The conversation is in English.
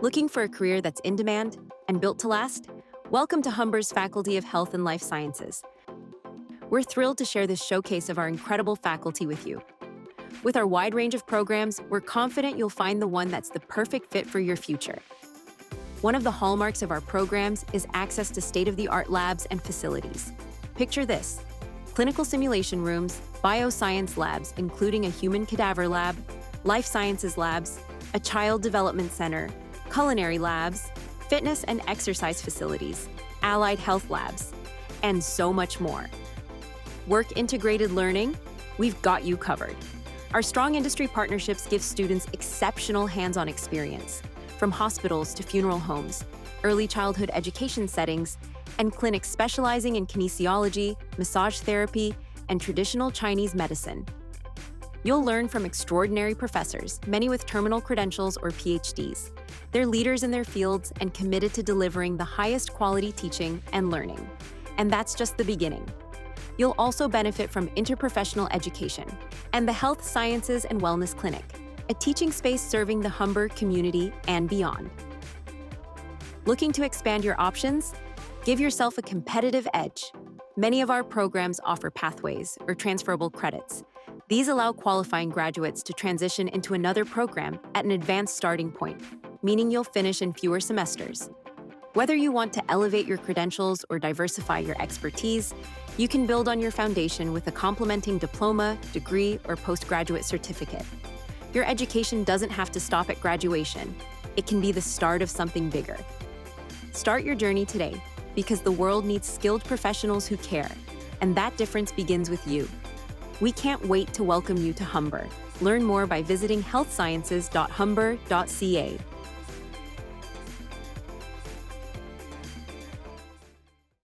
Looking for a career that's in demand and built to last? Welcome to Humber's Faculty of Health and Life Sciences. We're thrilled to share this showcase of our incredible faculty with you. With our wide range of programs, we're confident you'll find the one that's the perfect fit for your future. One of the hallmarks of our programs is access to state-of-the-art labs and facilities. Picture this: clinical simulation rooms, bioscience labs, including a human cadaver lab, life sciences labs, a child development center, culinary labs, fitness and exercise facilities, allied health labs, and so much more. Work-integrated learning? We've got you covered. Our strong industry partnerships give students exceptional hands-on experience, from hospitals to funeral homes, early childhood education settings, and clinics specializing in kinesiology, massage therapy, and traditional Chinese medicine. You'll learn from extraordinary professors, many with terminal credentials or PhDs. They're leaders in their fields and committed to delivering the highest quality teaching and learning. And that's just the beginning. You'll also benefit from interprofessional education and the Health Sciences and Wellness Clinic, a teaching space serving the Humber community and beyond. Looking to expand your options? Give yourself a competitive edge. Many of our programs offer pathways or transferable credits. These allow qualifying graduates to transition into another program at an advanced starting point, meaning you'll finish in fewer semesters. Whether you want to elevate your credentials or diversify your expertise, you can build on your foundation with a complementing diploma, degree, or postgraduate certificate. Your education doesn't have to stop at graduation. It can be the start of something bigger. Start your journey today, because the world needs skilled professionals who care, and that difference begins with you. We can't wait to welcome you to Humber. Learn more by visiting healthsciences.humber.ca.